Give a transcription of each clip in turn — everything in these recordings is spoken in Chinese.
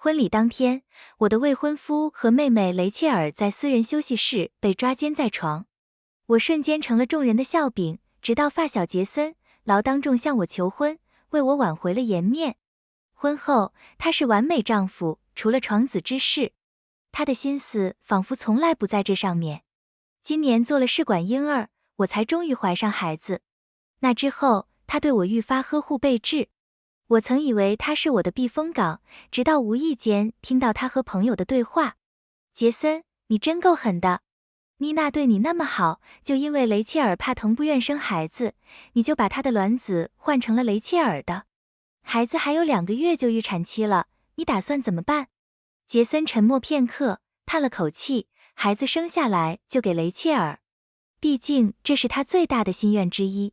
婚礼当天，我的未婚夫和妹妹雷切尔在私人休息室被抓奸在床，我瞬间成了众人的笑柄，直到发小杰森劳当众向我求婚，为我挽回了颜面。婚后，他是完美丈夫，除了床子之事，他的心思仿佛从来不在这上面。今年做了试管婴儿，我才终于怀上孩子。那之后，他对我愈发呵护备至。我曾以为他是我的避风港，直到无意间听到他和朋友的对话。杰森，你真够狠的。妮娜对你那么好，就因为雷切尔怕疼不愿生孩子，你就把她的卵子换成了雷切尔的。孩子还有2个月就预产期了，你打算怎么办？杰森沉默片刻，叹了口气，孩子生下来就给雷切尔，毕竟这是他最大的心愿之一。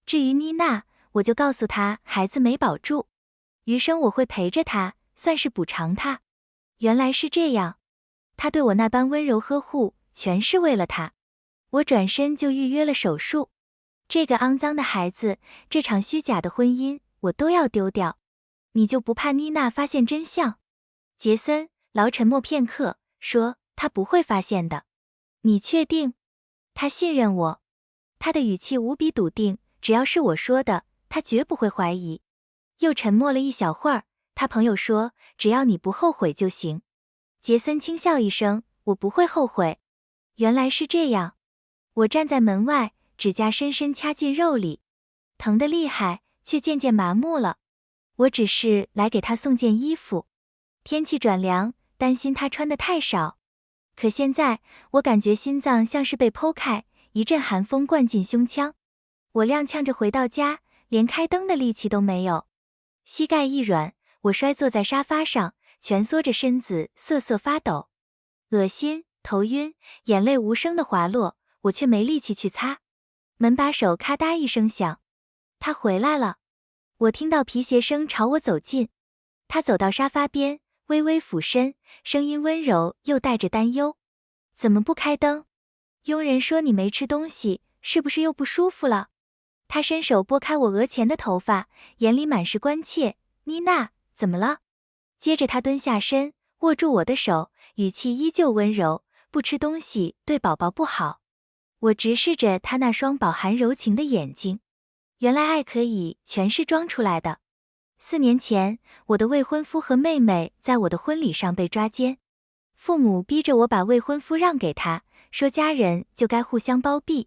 至于妮娜，我就告诉她孩子没保住，余生我会陪着她，算是补偿她。原来是这样，他对我那般温柔呵护，全是为了她。我转身就预约了手术。这个肮脏的孩子，这场虚假的婚姻，我都要丢掉。你就不怕妮娜发现真相？杰森劳沉默片刻，说他不会发现的。你确定？他信任我。他的语气无比笃定，只要是我说的，他绝不会怀疑。又沉默了一小会儿，他朋友说，只要你不后悔就行。杰森轻笑一声，我不会后悔。原来是这样。我站在门外，指甲深深掐进肉里，疼得厉害，却渐渐麻木了。我只是来给他送件衣服。天气转凉，担心他穿得太少。可现在，我感觉心脏像是被剖开，一阵寒风灌进胸腔。我踉跄着回到家，连开灯的力气都没有。膝盖一软，我摔坐在沙发上，蜷缩着身子瑟瑟发抖。恶心，头晕，眼泪无声的滑落，我却没力气去擦。门把手咔嗒一声响，他回来了。我听到皮鞋声朝我走近，他走到沙发边，微微俯身，声音温柔又带着担忧。怎么不开灯？佣人说你没吃东西，是不是又不舒服了？他伸手拨开我额前的头发，眼里满是关切。妮娜，怎么了？接着他蹲下身，握住我的手，语气依旧温柔，不吃东西对宝宝不好。我直视着他那双饱含柔情的眼睛，原来爱可以全是装出来的。4年前，我的未婚夫和妹妹在我的婚礼上被抓奸，父母逼着我把未婚夫让给他，说家人就该互相包庇。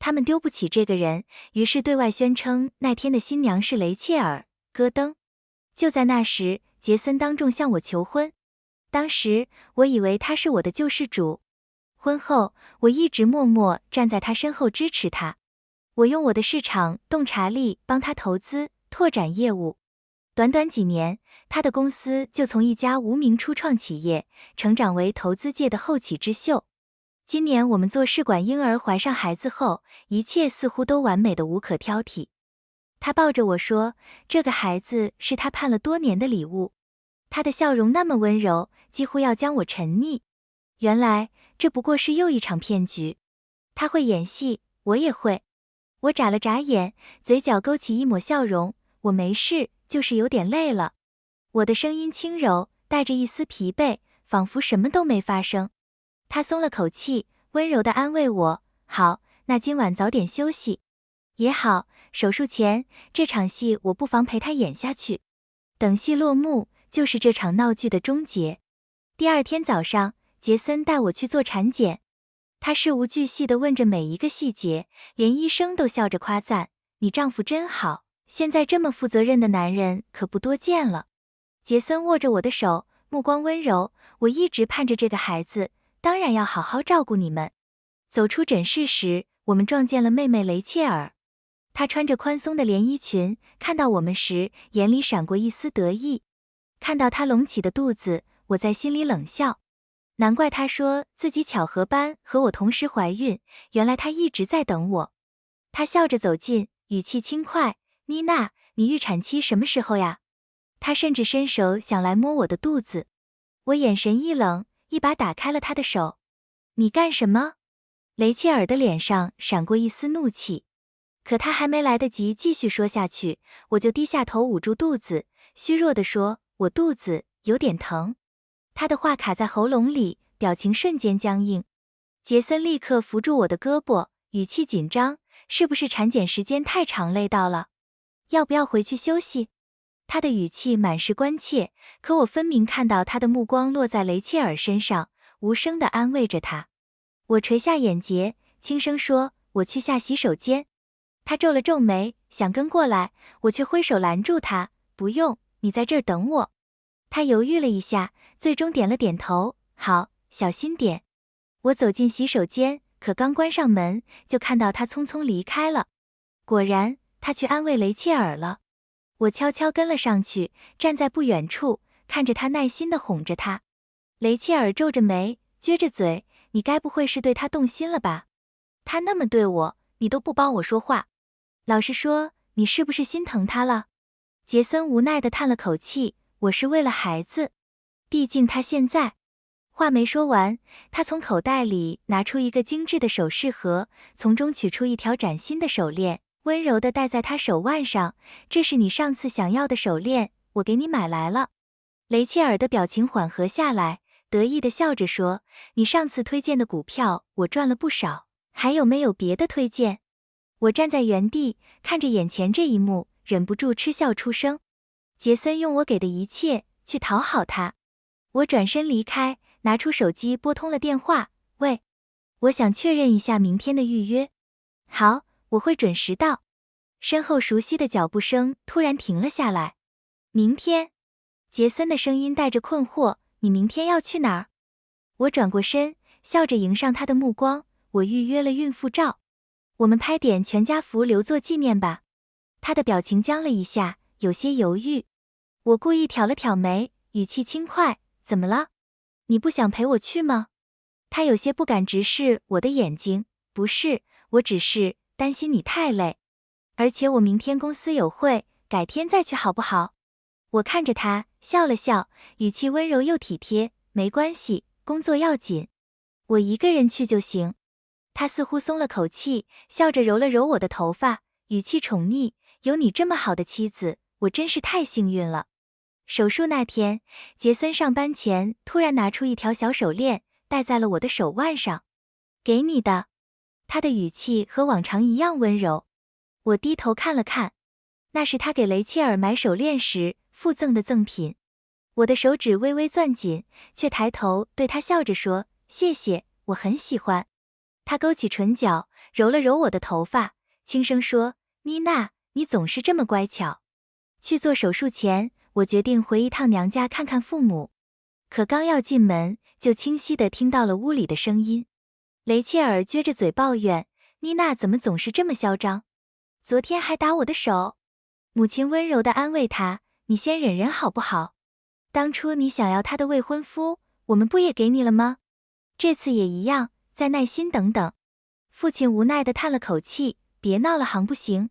他们丢不起这个人，于是对外宣称那天的新娘是雷切尔。咯噔。就在那时，杰森当众向我求婚。当时我以为他是我的救世主。婚后，我一直默默站在他身后支持他。我用我的市场洞察力帮他投资，拓展业务。短短几年，他的公司就从一家无名初创企业，成长为投资界的后起之秀。今年我们做试管婴儿怀上孩子后，一切似乎都完美的无可挑剔。他抱着我说，这个孩子是他盼了多年的礼物。他的笑容那么温柔，几乎要将我沉溺。原来，这不过是又一场骗局。他会演戏，我也会。我眨了眨眼，嘴角勾起一抹笑容，我没事，就是有点累了。我的声音轻柔，带着一丝疲惫，仿佛什么都没发生。他松了口气，温柔地安慰我，好，那今晚早点休息。也好，手术前，这场戏我不妨陪他演下去。等戏落幕，就是这场闹剧的终结。第2天早上，杰森带我去做产检。他事无巨细地问着每一个细节，连医生都笑着夸赞，你丈夫真好，现在这么负责任的男人可不多见了。杰森握着我的手，目光温柔，我一直盼着这个孩子，当然要好好照顾你们。走出诊室时，我们撞见了妹妹雷切尔。她穿着宽松的连衣裙，看到我们时，眼里闪过一丝得意。看到她隆起的肚子，我在心里冷笑。难怪她说自己巧合般和我同时怀孕，原来她一直在等我。她笑着走近，语气轻快，妮娜，你预产期什么时候呀？她甚至伸手想来摸我的肚子。我眼神一冷，一把打开了她的手。你干什么？雷切尔的脸上闪过一丝怒气，可她还没来得及继续说下去，我就低下头捂住肚子，虚弱地说，我肚子有点疼。他的话卡在喉咙里，表情瞬间僵硬。杰森立刻扶住我的胳膊，语气紧张，是不是产检时间太长累到了？要不要回去休息？他的语气满是关切，可我分明看到他的目光落在雷切尔身上，无声地安慰着他。我垂下眼睫，轻声说：“我去下洗手间。”他皱了皱眉，想跟过来，我却挥手拦住他：“不用，你在这儿等我。”他犹豫了一下，最终点了点头：“好，小心点。”我走进洗手间，可刚关上门，就看到他匆匆离开了。果然，他去安慰雷切尔了。我悄悄跟了上去，站在不远处，看着他耐心地哄着他。雷切尔皱着眉，撅着嘴：“你该不会是对他动心了吧？他那么对我，你都不帮我说话。老实说，你是不是心疼他了？”杰森无奈地叹了口气：“我是为了孩子，毕竟他现在……”话没说完，他从口袋里拿出一个精致的首饰盒，从中取出一条崭新的手链，温柔地戴在他手腕上。这是你上次想要的手链，我给你买来了。雷切尔的表情缓和下来，得意地笑着说：“你上次推荐的股票我赚了不少，还有没有别的推荐？”我站在原地，看着眼前这一幕，忍不住嗤笑出声。杰森用我给的一切去讨好他。我转身离开，拿出手机拨通了电话：“喂，我想确认一下明天的预约。”“好，我会准时到。”身后熟悉的脚步声突然停了下来。“明天？”杰森的声音带着困惑：“你明天要去哪儿？”我转过身，笑着迎上他的目光：“我预约了孕妇照，我们拍点全家福留作纪念吧。”他的表情僵了一下，有些犹豫。我故意挑了挑眉，语气轻快：“怎么了？你不想陪我去吗？”他有些不敢直视我的眼睛：“不是，我只是担心你太累，而且我明天公司有会，改天再去好不好？”我看着他，笑了笑，语气温柔又体贴：“没关系，工作要紧，我一个人去就行。”他似乎松了口气，笑着揉了揉我的头发，语气宠溺：“有你这么好的妻子，我真是太幸运了。”手术那天，杰森上班前突然拿出一条小手链，戴在了我的手腕上。“给你的。”他的语气和往常一样温柔。我低头看了看，那是他给雷切尔买手链时附赠的赠品。我的手指微微攥紧，却抬头对他笑着说：“谢谢，我很喜欢。”他勾起唇角，揉了揉我的头发，轻声说：“妮娜，你总是这么乖巧。”去做手术前，我决定回一趟娘家看看父母，可刚要进门，就清晰地听到了屋里的声音。雷切尔撅着嘴抱怨：“妮娜怎么总是这么嚣张？昨天还打我的手。”母亲温柔地安慰她：“你先忍忍好不好？当初你想要他的未婚夫，我们不也给你了吗？这次也一样，再耐心等等。”父亲无奈地叹了口气：“别闹了行不行？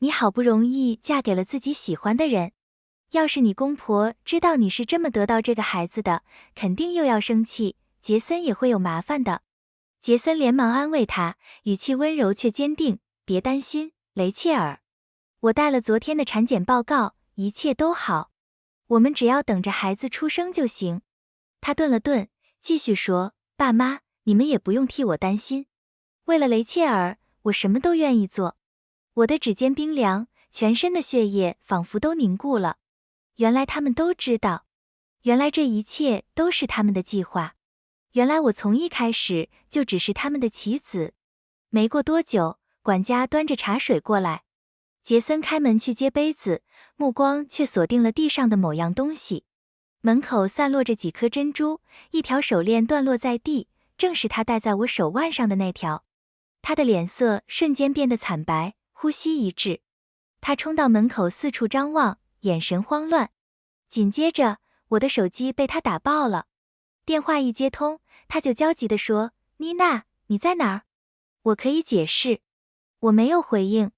你好不容易嫁给了自己喜欢的人，要是你公婆知道你是这么得到这个孩子的，肯定又要生气，杰森也会有麻烦的。”杰森连忙安慰他，语气温柔却坚定：“别担心，雷切尔，我带了昨天的产检报告，一切都好，我们只要等着孩子出生就行。”他顿了顿，继续说：“爸妈，你们也不用替我担心，为了雷切尔，我什么都愿意做。”我的指尖冰凉，全身的血液仿佛都凝固了。原来他们都知道，原来这一切都是他们的计划，原来我从一开始就只是他们的棋子。没过多久，管家端着茶水过来，杰森开门去接杯子，目光却锁定了地上的某样东西。门口散落着几颗珍珠，一条手链断落在地，正是他戴在我手腕上的那条。他的脸色瞬间变得惨白，呼吸一滞。他冲到门口四处张望，眼神慌乱。紧接着，我的手机被他打爆了。电话一接通，他就焦急地说：“妮娜，你在哪儿？我可以解释。”我没有回应。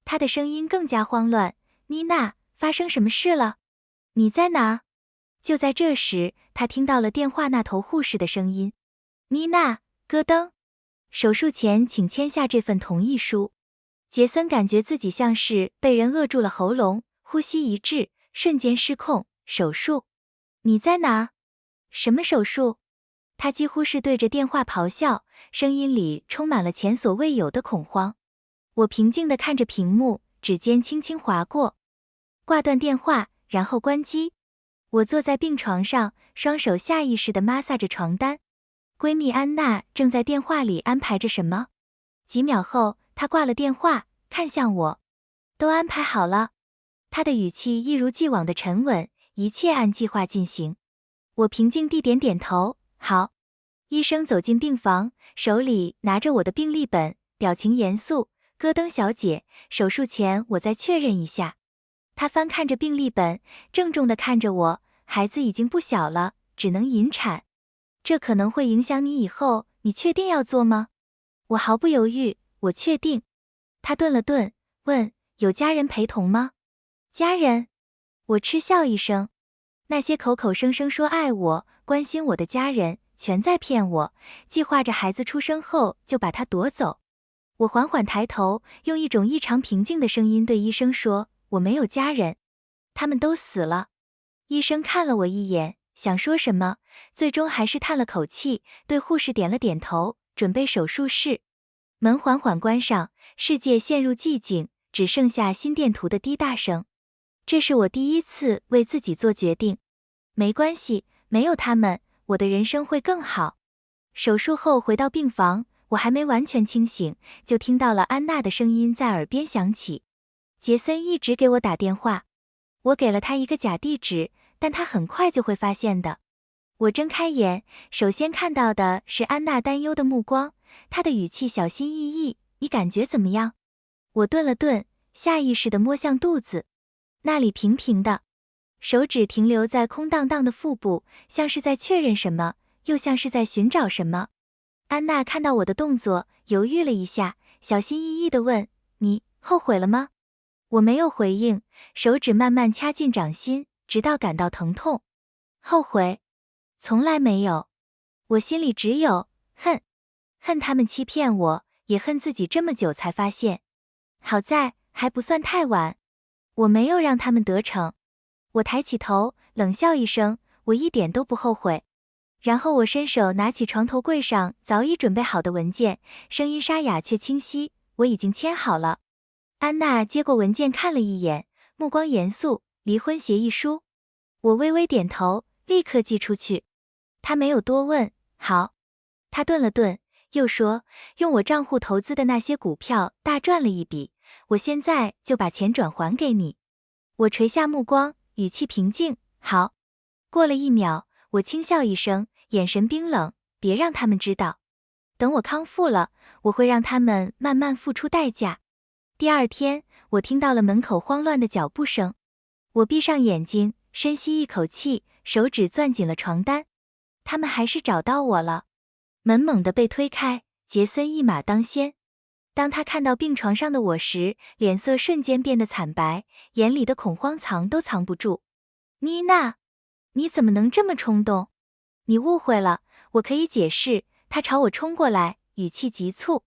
他的声音更加慌乱：“妮娜，发生什么事了？你在哪儿？”就在这时，他听到了电话那头护士的声音：“妮娜，咯噔，手术前请签下这份同意书。”杰森感觉自己像是被人扼住了喉咙，呼吸一滞，瞬间失控。手术？你在哪儿？什么手术？他几乎是对着电话咆哮，声音里充满了前所未有的恐慌。我平静地看着屏幕，指尖轻轻划过，挂断电话，然后关机。我坐在病床上，双手下意识地摩挲着床单。闺蜜安娜正在电话里安排着什么。几秒后，她挂了电话，看向我。都安排好了。她的语气一如既往的沉稳，一切按计划进行。我平静地点点头，好。医生走进病房，手里拿着我的病历本，表情严肃。戈登小姐，手术前我再确认一下。他翻看着病历本，郑重地看着我，孩子已经不小了，只能引产。这可能会影响你以后，你确定要做吗？我毫不犹豫，我确定。他顿了顿，问，有家人陪同吗？家人？我嗤笑一声。那些口口声声说爱我、关心我的家人，全在骗我，计划着孩子出生后就把他夺走。我缓缓抬头，用一种异常平静的声音对医生说，我没有家人，他们都死了。医生看了我一眼，想说什么，最终还是叹了口气，对护士点了点头，准备手术室。门缓缓关上，世界陷入寂静，只剩下心电图的滴答声。这是我第一次为自己做决定。没关系，没有他们，我的人生会更好。手术后回到病房，我还没完全清醒，就听到了安娜的声音在耳边响起。杰森一直给我打电话，我给了他一个假地址，但他很快就会发现的。我睁开眼，首先看到的是安娜担忧的目光，她的语气小心翼翼，你感觉怎么样？我顿了顿，下意识地摸向肚子，那里平平的，手指停留在空荡荡的腹部，像是在确认什么，又像是在寻找什么。安娜看到我的动作，犹豫了一下，小心翼翼地问，你后悔了吗？我没有回应，手指慢慢掐进掌心，直到感到疼痛。后悔？从来没有。我心里只有恨，恨他们欺骗我，也恨自己这么久才发现。好在还不算太晚，我没有让他们得逞。我抬起头，冷笑一声，我一点都不后悔。然后我伸手拿起床头柜上早已准备好的文件，声音沙哑却清晰，我已经签好了。安娜接过文件看了一眼，目光严肃，离婚协议书。我微微点头，立刻寄出去。她没有多问，好。她顿了顿，又说，用我账户投资的那些股票大赚了一笔，我现在就把钱转还给你。我垂下目光，语气平静，好。过了1秒，我轻笑一声，眼神冰冷，别让他们知道。等我康复了，我会让他们慢慢付出代价。第二天，我听到了门口慌乱的脚步声。我闭上眼睛，深吸一口气，手指攥紧了床单。他们还是找到我了。门猛地被推开，杰森一马当先。当他看到病床上的我时，脸色瞬间变得惨白，眼里的恐慌藏都藏不住。妮娜，你怎么能这么冲动？你误会了，我可以解释。他朝我冲过来，语气急促。